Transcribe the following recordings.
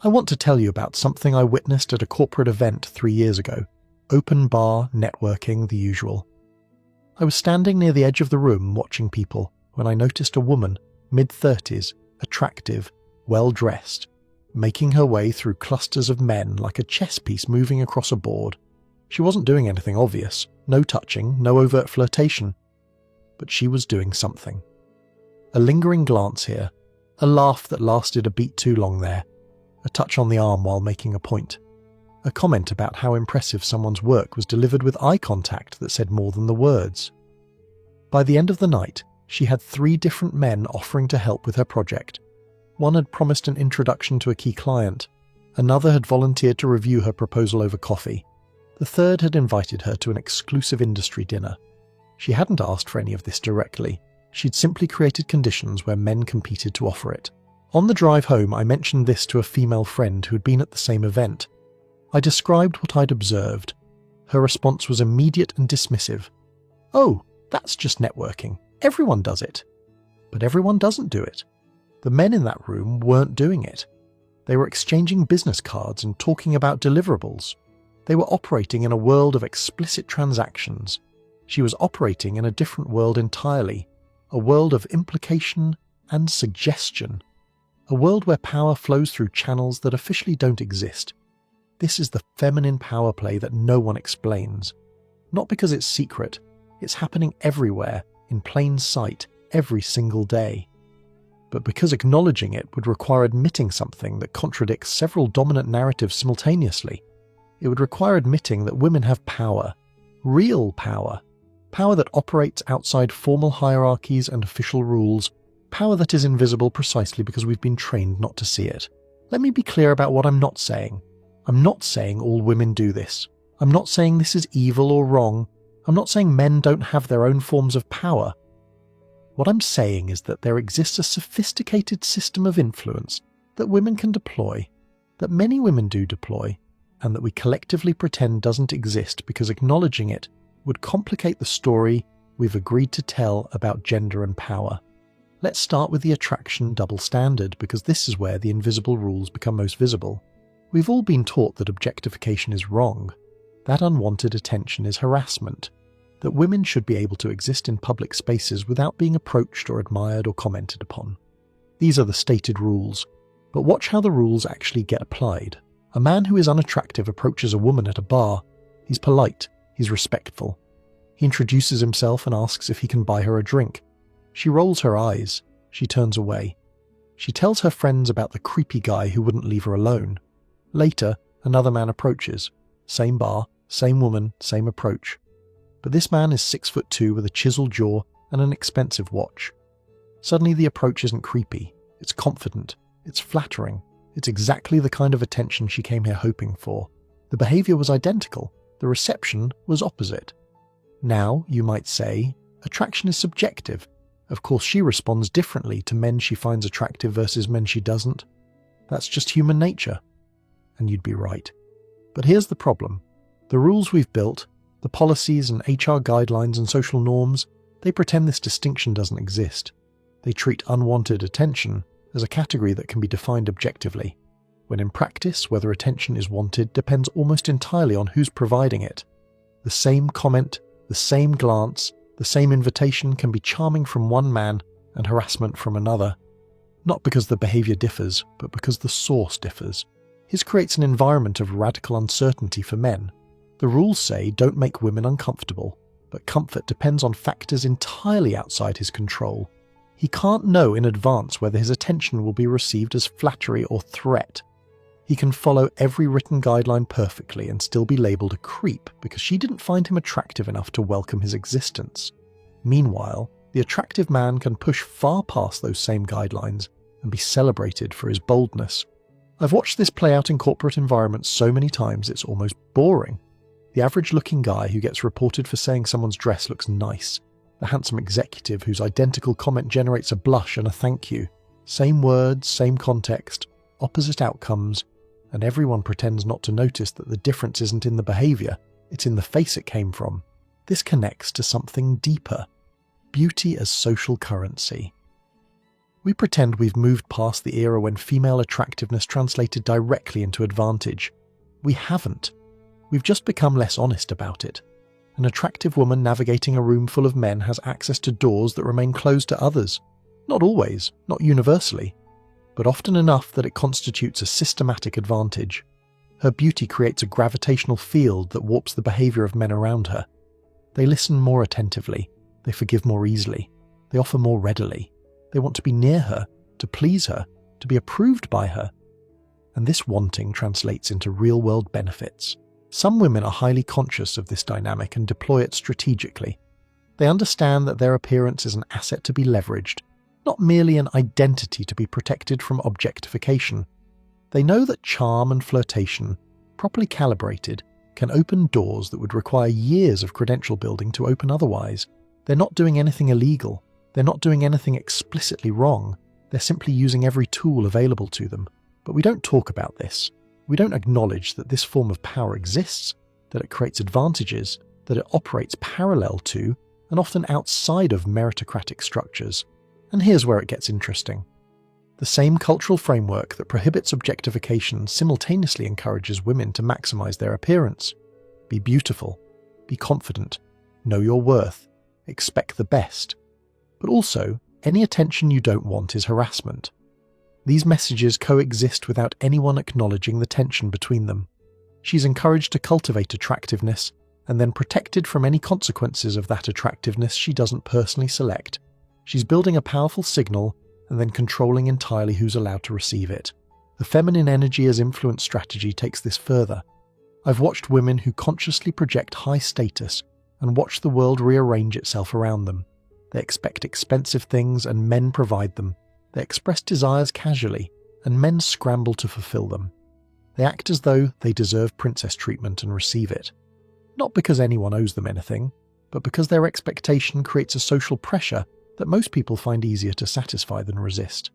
I want to tell you about something I witnessed at a corporate event 3 years ago. Open bar, networking, the usual. I was standing near the edge of the room watching people when I noticed a woman, mid-30s, attractive, well-dressed, making her way through clusters of men like a chess piece moving across a board. She wasn't doing anything obvious, no touching, no overt flirtation. But she was doing something. A lingering glance here, a laugh that lasted a beat too long there, a touch on the arm while making a point, a comment about how impressive someone's work was delivered with eye contact that said more than the words. By the end of the night, she had 3 different men offering to help with her project. One had promised an introduction to a key client, another had volunteered to review her proposal over coffee, the third had invited her to an exclusive industry dinner. She hadn't asked for any of this directly, she'd simply created conditions where men competed to offer it. On the drive home, I mentioned this to a female friend who had been at the same event. I described what I'd observed. Her response was immediate and dismissive. "Oh, that's just networking. Everyone does it." But everyone doesn't do it. The men in that room weren't doing it. They were exchanging business cards and talking about deliverables. They were operating in a world of explicit transactions. She was operating in a different world entirely, a world of implication and suggestion, a world where power flows through channels that officially don't exist. This is the feminine power play that no one explains. Not because it's secret, it's happening everywhere, in plain sight, every single day. But because acknowledging it would require admitting something that contradicts several dominant narratives simultaneously. It would require admitting that women have power, real power, power that operates outside formal hierarchies and official rules, power that is invisible precisely because we've been trained not to see it. Let me be clear about what I'm not saying. I'm not saying all women do this. I'm not saying this is evil or wrong. I'm not saying men don't have their own forms of power. What I'm saying is that there exists a sophisticated system of influence that women can deploy, that many women do deploy, and that we collectively pretend doesn't exist because acknowledging it would complicate the story we've agreed to tell about gender and power. Let's start with the attraction double standard, because this is where the invisible rules become most visible. We've all been taught that objectification is wrong, that unwanted attention is harassment, that women should be able to exist in public spaces without being approached or admired or commented upon. These are the stated rules, but watch how the rules actually get applied. A man who is unattractive approaches a woman at a bar. He's polite, he's respectful. He introduces himself and asks if he can buy her a drink. She rolls her eyes, she turns away. She tells her friends about the creepy guy who wouldn't leave her alone. Later, another man approaches. Same bar, same woman, same approach. But this man is 6'2" with a chiseled jaw and an expensive watch. Suddenly the approach isn't creepy, it's confident, it's flattering, it's exactly the kind of attention she came here hoping for. The behaviour was identical, the reception was opposite. Now, you might say, attraction is subjective. Of course she responds differently to men she finds attractive versus men she doesn't. That's just human nature. And you'd be right. But here's the problem. The rules we've built, the policies and HR guidelines and social norms, they pretend this distinction doesn't exist. They treat unwanted attention as a category that can be defined objectively, when in practice whether attention is wanted depends almost entirely on who's providing it. The same comment, the same glance, the same invitation can be charming from one man and harassment from another. Not because the behaviour differs, but because the source differs. His creates an environment of radical uncertainty for men. The rules say don't make women uncomfortable, but comfort depends on factors entirely outside his control. He can't know in advance whether his attention will be received as flattery or threat. He can follow every written guideline perfectly and still be labelled a creep because she didn't find him attractive enough to welcome his existence. Meanwhile, the attractive man can push far past those same guidelines and be celebrated for his boldness. I've watched this play out in corporate environments so many times it's almost boring. The average-looking guy who gets reported for saying someone's dress looks nice. The handsome executive whose identical comment generates a blush and a thank you. Same words, same context, opposite outcomes, and everyone pretends not to notice that the difference isn't in the behaviour, it's in the face it came from. This connects to something deeper. Beauty as social currency. We pretend we've moved past the era when female attractiveness translated directly into advantage. We haven't. We've just become less honest about it. An attractive woman navigating a room full of men has access to doors that remain closed to others. Not always, not universally, but often enough that it constitutes a systematic advantage. Her beauty creates a gravitational field that warps the behavior of men around her. They listen more attentively, they forgive more easily, they offer more readily. They want to be near her, to please her, to be approved by her. And this wanting translates into real-world benefits. Some women are highly conscious of this dynamic and deploy it strategically. They understand that their appearance is an asset to be leveraged, not merely an identity to be protected from objectification. They know that charm and flirtation, properly calibrated, can open doors that would require years of credential building to open otherwise. They're not doing anything illegal. They're not doing anything explicitly wrong. They're simply using every tool available to them. But we don't talk about this. We don't acknowledge that this form of power exists, that it creates advantages, that it operates parallel to, and often outside of meritocratic structures. And here's where it gets interesting. The same cultural framework that prohibits objectification simultaneously encourages women to maximize their appearance. Be beautiful, be confident, know your worth, expect the best. But also, any attention you don't want is harassment. These messages coexist without anyone acknowledging the tension between them. She's encouraged to cultivate attractiveness, and then protected from any consequences of that attractiveness she doesn't personally select. She's building a powerful signal, and then controlling entirely who's allowed to receive it. The feminine energy as influence strategy takes this further. I've watched women who consciously project high status and watch the world rearrange itself around them. They expect expensive things and men provide them. They express desires casually and men scramble to fulfill them. They act as though they deserve princess treatment and receive it. Not because anyone owes them anything, but because their expectation creates a social pressure that most people find easier to satisfy than resist.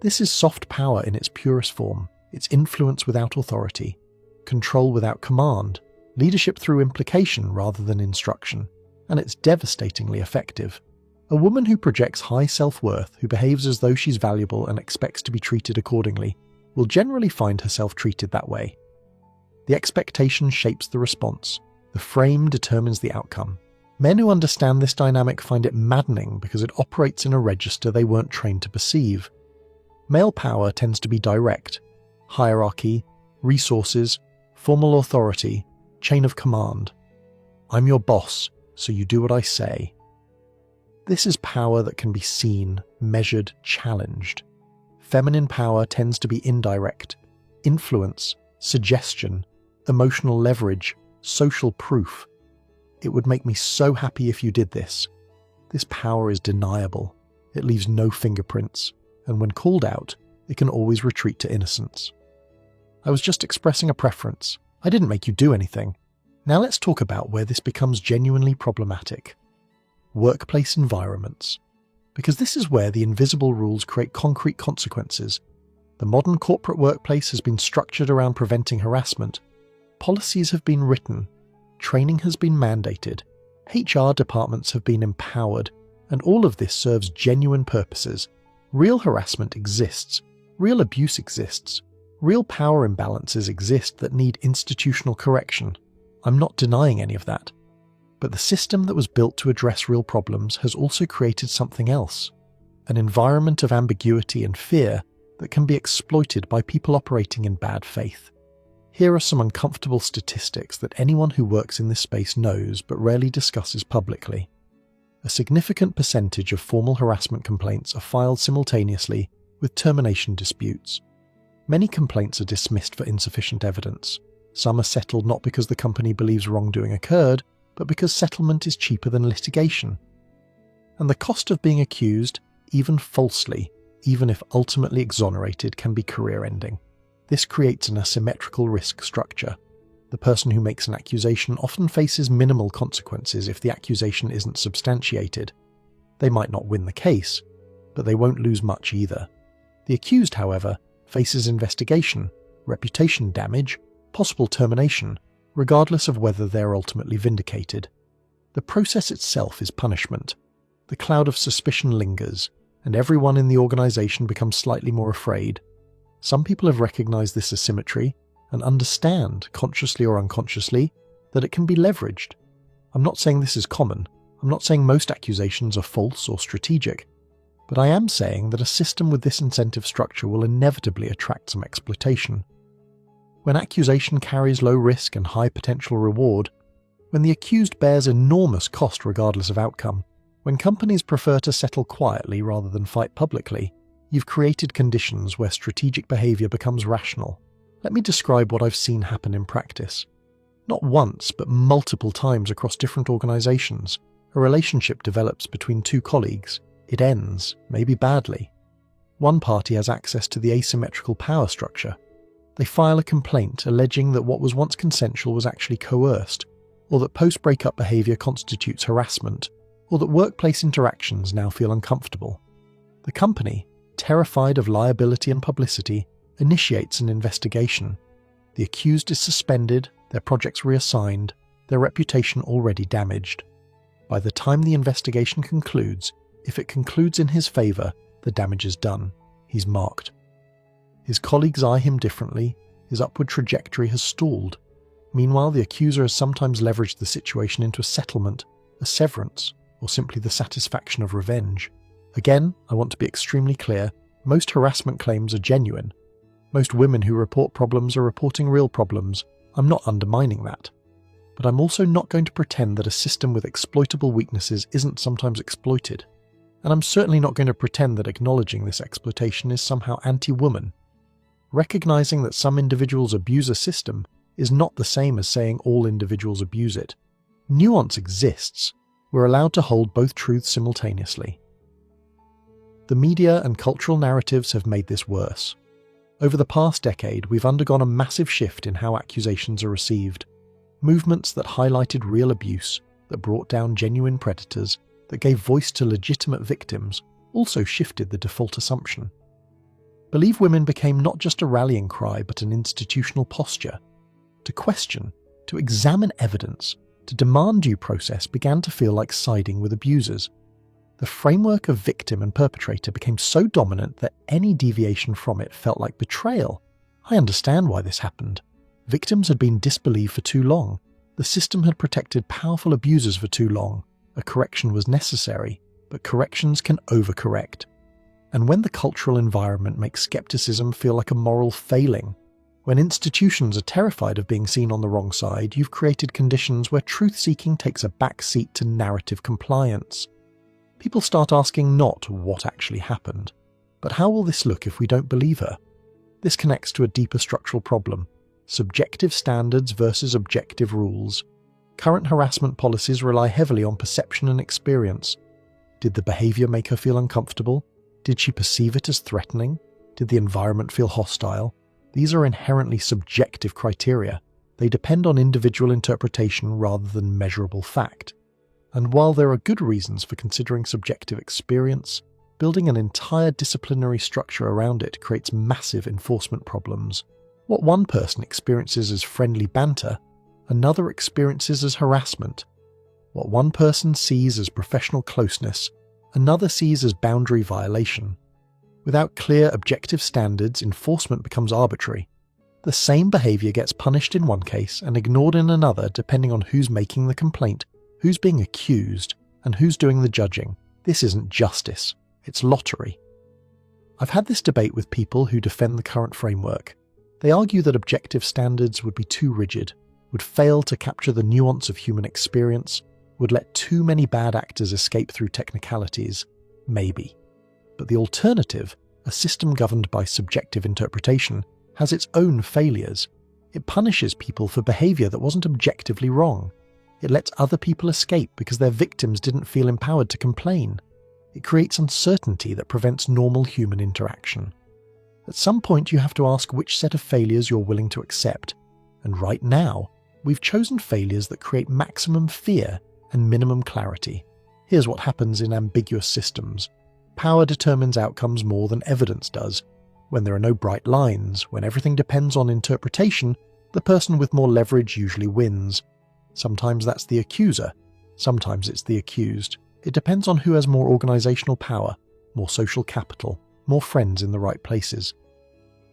This is soft power in its purest form. It's influence without authority, control without command, leadership through implication rather than instruction, and it's devastatingly effective. A woman who projects high self-worth, who behaves as though she's valuable and expects to be treated accordingly, will generally find herself treated that way. The expectation shapes the response. The frame determines the outcome. Men who understand this dynamic find it maddening because it operates in a register they weren't trained to perceive. Male power tends to be direct. Hierarchy, resources, formal authority, chain of command. I'm your boss, so you do what I say. This is power that can be seen, measured, challenged. Feminine power tends to be indirect. Influence, suggestion, emotional leverage, social proof. It would make me so happy if you did this. This power is deniable. It leaves no fingerprints, and when called out, it can always retreat to innocence. I was just expressing a preference. I didn't make you do anything. Now let's talk about where this becomes genuinely problematic. Workplace environments. Because this is where the invisible rules create concrete consequences. The modern corporate workplace has been structured around preventing harassment. Policies have been written. Training has been mandated. HR departments have been empowered. And all of this serves genuine purposes. Real harassment exists. Real abuse exists. Real power imbalances exist that need institutional correction. I'm not denying any of that. But the system that was built to address real problems has also created something else. An environment of ambiguity and fear that can be exploited by people operating in bad faith. Here are some uncomfortable statistics that anyone who works in this space knows but rarely discusses publicly. A significant percentage of formal harassment complaints are filed simultaneously with termination disputes. Many complaints are dismissed for insufficient evidence. Some are settled not because the company believes wrongdoing occurred, but because settlement is cheaper than litigation. And the cost of being accused, even falsely, even if ultimately exonerated, can be career-ending. This creates an asymmetrical risk structure. The person who makes an accusation often faces minimal consequences if the accusation isn't substantiated. They might not win the case, but they won't lose much either. The accused, however, faces investigation, reputation damage, possible termination, regardless of whether they're ultimately vindicated. The process itself is punishment. The cloud of suspicion lingers. and everyone in the organization becomes slightly more afraid. Some people have recognized this asymmetry and understand, consciously or unconsciously, that it can be leveraged. I'm not saying this is common. I'm not saying most accusations are false or strategic. But I am saying that a system with this incentive structure will inevitably attract some exploitation. When accusation carries low risk and high potential reward, when the accused bears enormous cost regardless of outcome, when companies prefer to settle quietly rather than fight publicly, you've created conditions where strategic behavior becomes rational. Let me describe what I've seen happen in practice. Not once, but multiple times across different organizations, a relationship develops between two colleagues. It ends, maybe badly. One party has access to the asymmetrical power structure. They file a complaint alleging that what was once consensual was actually coerced, or that post-breakup behavior constitutes harassment, or that workplace interactions now feel uncomfortable. The company, terrified of liability and publicity, initiates an investigation. The accused is suspended, their projects reassigned, their reputation already damaged. By the time the investigation concludes, if it concludes in his favour, the damage is done. He's marked. His colleagues eye him differently, his upward trajectory has stalled. Meanwhile, the accuser has sometimes leveraged the situation into a settlement, a severance, or simply the satisfaction of revenge. Again, I want to be extremely clear, most harassment claims are genuine. Most women who report problems are reporting real problems. I'm not undermining that. But I'm also not going to pretend that a system with exploitable weaknesses isn't sometimes exploited. And I'm certainly not going to pretend that acknowledging this exploitation is somehow anti-woman. Recognizing that some individuals abuse a system is not the same as saying all individuals abuse it. Nuance exists. We're allowed to hold both truths simultaneously. The media and cultural narratives have made this worse. Over the past decade, we've undergone a massive shift in how accusations are received. Movements that highlighted real abuse, that brought down genuine predators, that gave voice to legitimate victims, also shifted the default assumption. Believe Women became not just a rallying cry but an institutional posture. To question, to examine evidence, to demand due process began to feel like siding with abusers. The framework of victim and perpetrator became so dominant that any deviation from it felt like betrayal. I understand why this happened. Victims had been disbelieved for too long. The system had protected powerful abusers for too long. A correction was necessary, but corrections can overcorrect. And when the cultural environment makes skepticism feel like a moral failing, when institutions are terrified of being seen on the wrong side, you've created conditions where truth-seeking takes a back seat to narrative compliance. People start asking not what actually happened, but how will this look if we don't believe her? This connects to a deeper structural problem: subjective standards versus objective rules. Current harassment policies rely heavily on perception and experience. Did the behavior make her feel uncomfortable? Did she perceive it as threatening? Did the environment feel hostile? These are inherently subjective criteria. They depend on individual interpretation rather than measurable fact. And while there are good reasons for considering subjective experience, building an entire disciplinary structure around it creates massive enforcement problems. What one person experiences as friendly banter, another experiences as harassment. What one person sees as professional closeness, another sees as boundary violation. Without clear objective standards, enforcement becomes arbitrary. The same behavior gets punished in one case and ignored in another depending on who's making the complaint, who's being accused, and who's doing the judging. This isn't justice, it's lottery. I've had this debate with people who defend the current framework. They argue that objective standards would be too rigid, would fail to capture the nuance of human experience, would let too many bad actors escape through technicalities. Maybe. But the alternative, a system governed by subjective interpretation, has its own failures. It punishes people for behavior that wasn't objectively wrong. It lets other people escape because their victims didn't feel empowered to complain. It creates uncertainty that prevents normal human interaction. At some point you have to ask which set of failures you're willing to accept. And right now, we've chosen failures that create maximum fear and minimum clarity. Here's what happens in ambiguous systems. Power determines outcomes more than evidence does. When there are no bright lines, when everything depends on interpretation, the person with more leverage usually wins. Sometimes that's the accuser, sometimes it's the accused. It depends on who has more organizational power, more social capital, more friends in the right places.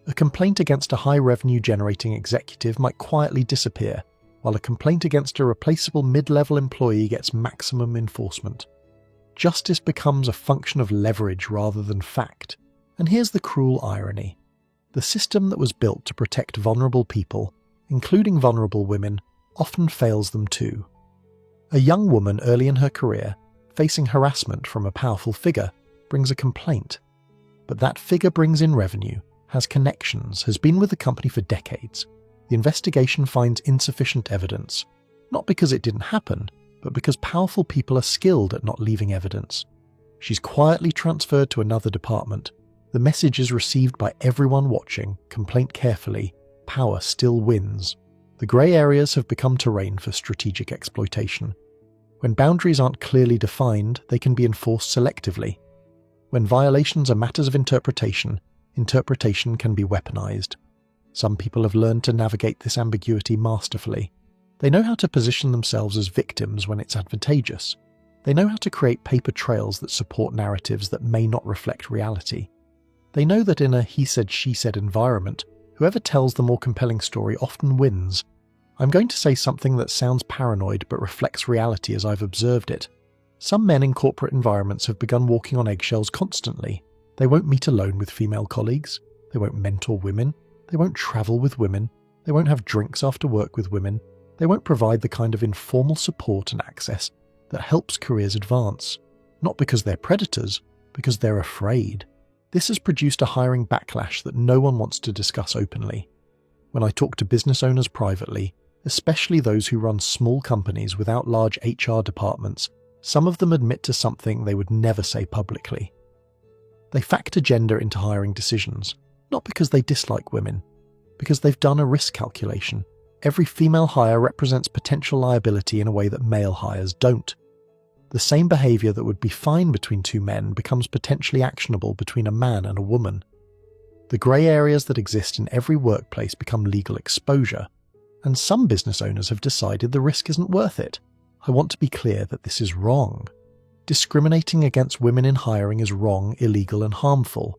A complaint against a high revenue-generating executive might quietly disappear, while a complaint against a replaceable mid-level employee gets maximum enforcement. Justice becomes a function of leverage rather than fact. And here's the cruel irony. The system that was built to protect vulnerable people, including vulnerable women, often fails them too. A young woman early in her career, facing harassment from a powerful figure, brings a complaint. But that figure brings in revenue, has connections, has been with the company for decades. The investigation finds insufficient evidence, not because it didn't happen, but because powerful people are skilled at not leaving evidence. She's quietly transferred to another department. The message is received by everyone watching, complaint carefully, power still wins. The grey areas have become terrain for strategic exploitation. When boundaries aren't clearly defined, they can be enforced selectively. When violations are matters of interpretation, interpretation can be weaponized. Some people have learned to navigate this ambiguity masterfully. They know how to position themselves as victims when it's advantageous. They know how to create paper trails that support narratives that may not reflect reality. They know that in a he-said-she-said environment, whoever tells the more compelling story often wins. I'm going to say something that sounds paranoid but reflects reality as I've observed it. Some men in corporate environments have begun walking on eggshells constantly. They won't meet alone with female colleagues. They won't mentor women. They won't travel with women. They won't have drinks after work with women. They won't provide the kind of informal support and access that helps careers advance. Not because they're predators, because they're afraid. This has produced a hiring backlash that no one wants to discuss openly. When I talk to business owners privately, especially those who run small companies without large HR departments, some of them admit to something they would never say publicly. They factor gender into hiring decisions, not because they dislike women, because they've done a risk calculation. Every female hire represents potential liability in a way that male hires don't. The same behaviour that would be fine between two men becomes potentially actionable between a man and a woman. The grey areas that exist in every workplace become legal exposure, and some business owners have decided the risk isn't worth it. I want to be clear that this is wrong. Discriminating against women in hiring is wrong, illegal and harmful.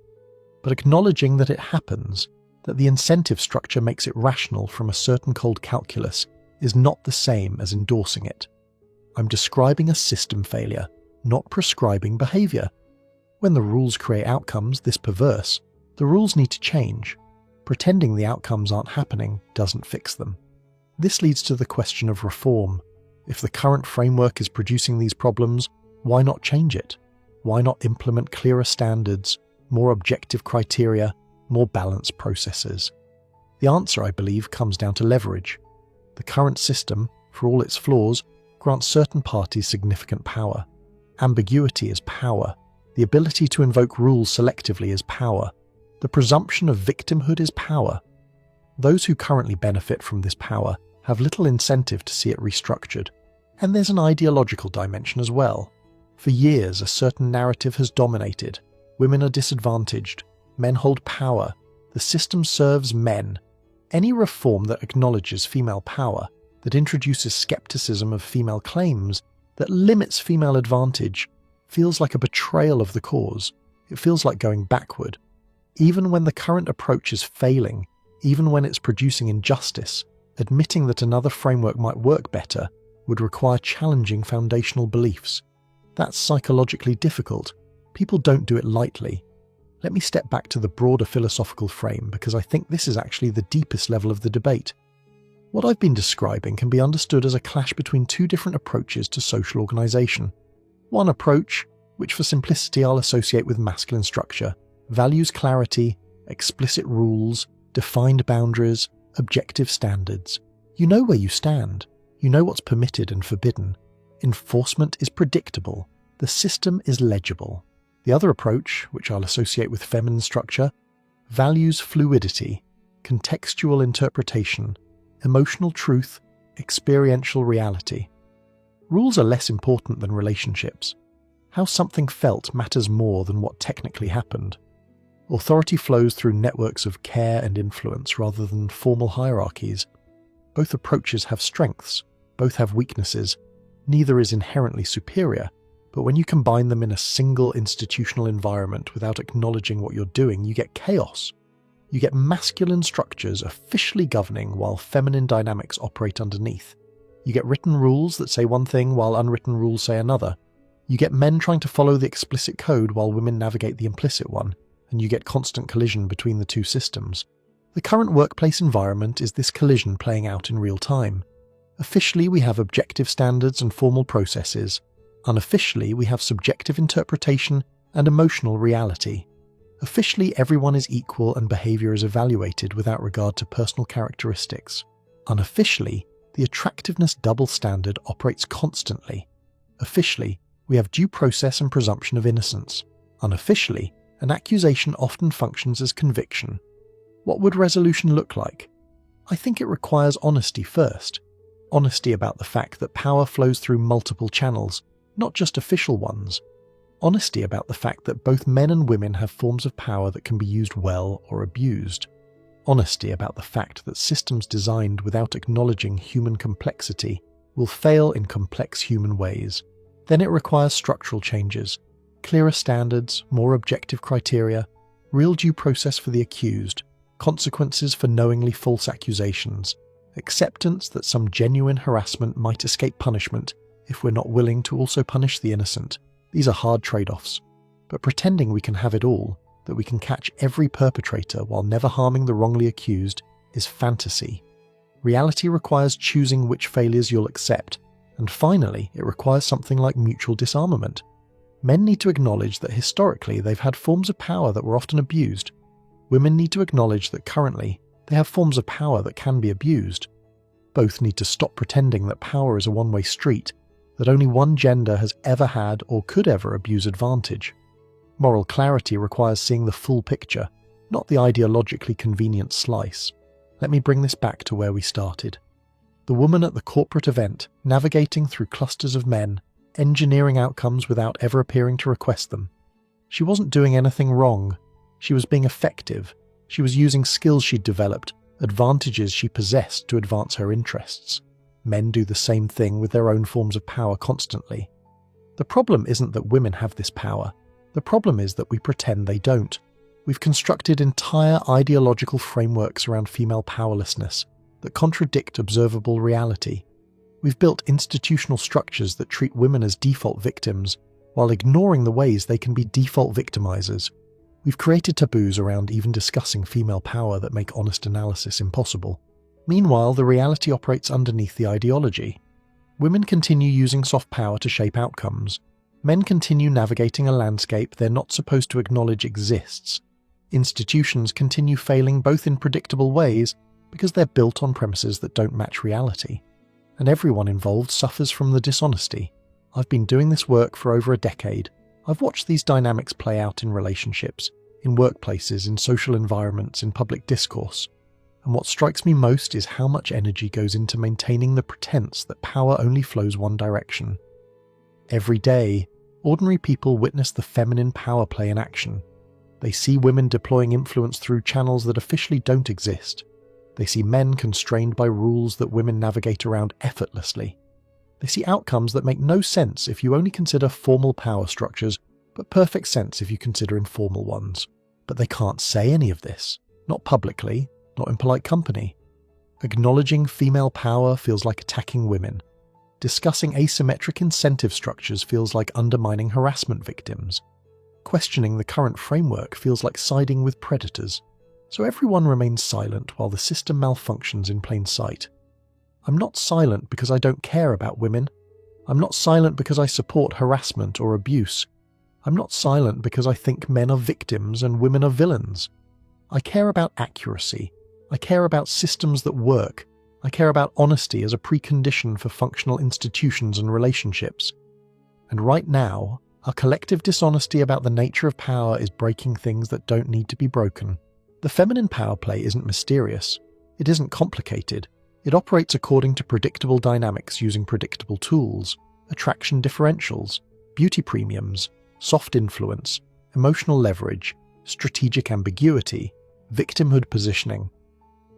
But acknowledging that it happens, that the incentive structure makes it rational from a certain cold calculus, is not the same as endorsing it. I'm describing a system failure, not prescribing behaviour. When the rules create outcomes this perverse, the rules need to change. Pretending the outcomes aren't happening doesn't fix them. This leads to the question of reform. If the current framework is producing these problems, why not change it? Why not implement clearer standards, more objective criteria, more balanced processes? The answer, I believe, comes down to leverage. The current system, for all its flaws, grants certain parties significant power. Ambiguity is power. The ability to invoke rules selectively is power. The presumption of victimhood is power. Those who currently benefit from this power have little incentive to see it restructured. And there's an ideological dimension as well. For years, a certain narrative has dominated. Women are disadvantaged. Men hold power. The system serves men. Any reform that acknowledges female power, that introduces skepticism of female claims, that limits female advantage, feels like a betrayal of the cause. It feels like going backward. Even when the current approach is failing, even when it's producing injustice, admitting that another framework might work better would require challenging foundational beliefs. That's psychologically difficult. People don't do it lightly. Let me step back to the broader philosophical frame because I think this is actually the deepest level of the debate. What I've been describing can be understood as a clash between two different approaches to social organisation. One approach, which for simplicity I'll associate with masculine structure, values clarity, explicit rules, defined boundaries, objective standards. You know where you stand. You know what's permitted and forbidden. Enforcement is predictable. The system is legible. The other approach, which I'll associate with feminine structure, values fluidity, contextual interpretation, emotional truth, experiential reality. Rules are less important than relationships. How something felt matters more than what technically happened. Authority flows through networks of care and influence rather than formal hierarchies. Both approaches have strengths, both have weaknesses. Neither is inherently superior, But when you combine them in a single institutional environment without acknowledging what you're doing, you get chaos. You get masculine structures officially governing while feminine dynamics operate underneath. You get written rules that say one thing while unwritten rules say another. You get men trying to follow the explicit code while women navigate the implicit one, and you get constant collision between the two systems. The current workplace environment is this collision playing out in real time. Officially, we have objective standards and formal processes. Unofficially, we have subjective interpretation and emotional reality. Officially, everyone is equal and behavior is evaluated without regard to personal characteristics. Unofficially, the attractiveness double standard operates constantly. Officially, we have due process and presumption of innocence. Unofficially, an accusation often functions as conviction. What would resolution look like? I think it requires honesty first. Honesty about the fact that power flows through multiple channels, not just official ones. Honesty about the fact that both men and women have forms of power that can be used well or abused. Honesty about the fact that systems designed without acknowledging human complexity will fail in complex human ways. Then it requires structural changes, clearer standards, more objective criteria, real due process for the accused, consequences for knowingly false accusations, acceptance that some genuine harassment might escape punishment if we're not willing to also punish the innocent. These are hard trade-offs, but pretending we can have it all, that we can catch every perpetrator while never harming the wrongly accused, is fantasy. Reality requires choosing which failures you'll accept, and finally, it requires something like mutual disarmament. Men need to acknowledge that historically they've had forms of power that were often abused. Women need to acknowledge that currently they have forms of power that can be abused. Both need to stop pretending that power is a one-way street, that only one gender has ever had or could ever abuse advantage. Moral clarity requires seeing the full picture, not the ideologically convenient slice. Let me bring this back to where we started. The woman at the corporate event, navigating through clusters of men, engineering outcomes without ever appearing to request them. She wasn't doing anything wrong. She was being effective. She was using skills she'd developed, advantages she possessed to advance her interests. Men do the same thing with their own forms of power constantly. The problem isn't that women have this power. The problem is that we pretend they don't. We've constructed entire ideological frameworks around female powerlessness that contradict observable reality. We've built institutional structures that treat women as default victims while ignoring the ways they can be default victimizers. We've created taboos around even discussing female power that make honest analysis impossible. Meanwhile, the reality operates underneath the ideology. Women continue using soft power to shape outcomes. Men continue navigating a landscape they're not supposed to acknowledge exists. Institutions continue failing both in predictable ways because they're built on premises that don't match reality. And everyone involved suffers from the dishonesty. I've been doing this work for over a decade. I've watched these dynamics play out in relationships, in workplaces, in social environments, in public discourse. And what strikes me most is how much energy goes into maintaining the pretense that power only flows one direction. Every day, ordinary people witness the feminine power play in action. They see women deploying influence through channels that officially don't exist. They see men constrained by rules that women navigate around effortlessly. They see outcomes that make no sense if you only consider formal power structures, but perfect sense if you consider informal ones. But they can't say any of this, not publicly, not in polite company. Acknowledging female power feels like attacking women. Discussing asymmetric incentive structures feels like undermining harassment victims. Questioning the current framework feels like siding with predators. So everyone remains silent while the system malfunctions in plain sight. I'm not silent because I don't care about women. I'm not silent because I support harassment or abuse. I'm not silent because I think men are victims and women are villains. I care about accuracy. I care about systems that work. I care about honesty as a precondition for functional institutions and relationships. And right now, our collective dishonesty about the nature of power is breaking things that don't need to be broken. The feminine power play isn't mysterious. It isn't complicated. It operates according to predictable dynamics using predictable tools, attraction differentials, beauty premiums, soft influence, emotional leverage, strategic ambiguity, victimhood positioning.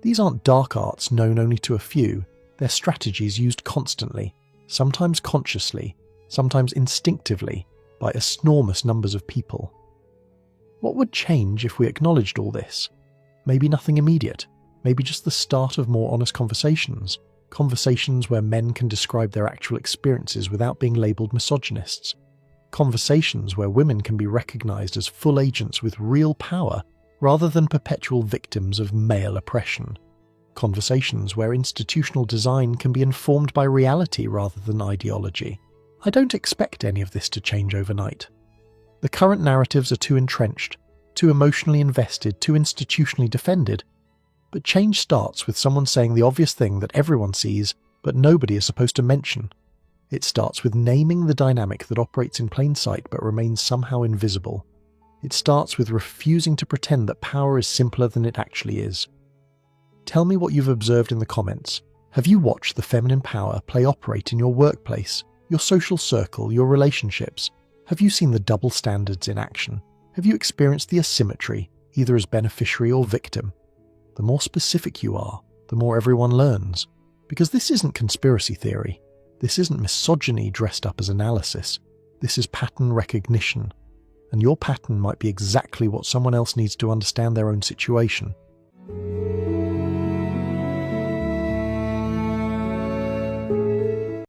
These aren't dark arts known only to a few. They're strategies used constantly, sometimes consciously, sometimes instinctively, by enormous numbers of people. What would change if we acknowledged all this? Maybe nothing immediate, maybe just the start of more honest conversations. Conversations where men can describe their actual experiences without being labelled misogynists. Conversations where women can be recognised as full agents with real power rather than perpetual victims of male oppression. Conversations where institutional design can be informed by reality rather than ideology. I don't expect any of this to change overnight. The current narratives are too entrenched, too emotionally invested, too institutionally defended. But change starts with someone saying the obvious thing that everyone sees, but nobody is supposed to mention. It starts with naming the dynamic that operates in plain sight but remains somehow invisible. It starts with refusing to pretend that power is simpler than it actually is. Tell me what you've observed in the comments. Have you watched the feminine power operate in your workplace, your social circle, your relationships? Have you seen the double standards in action? Have you experienced the asymmetry, either as beneficiary or victim? The more specific you are, the more everyone learns. Because this isn't conspiracy theory. This isn't misogyny dressed up as analysis. This is pattern recognition. And your pattern might be exactly what someone else needs to understand their own situation.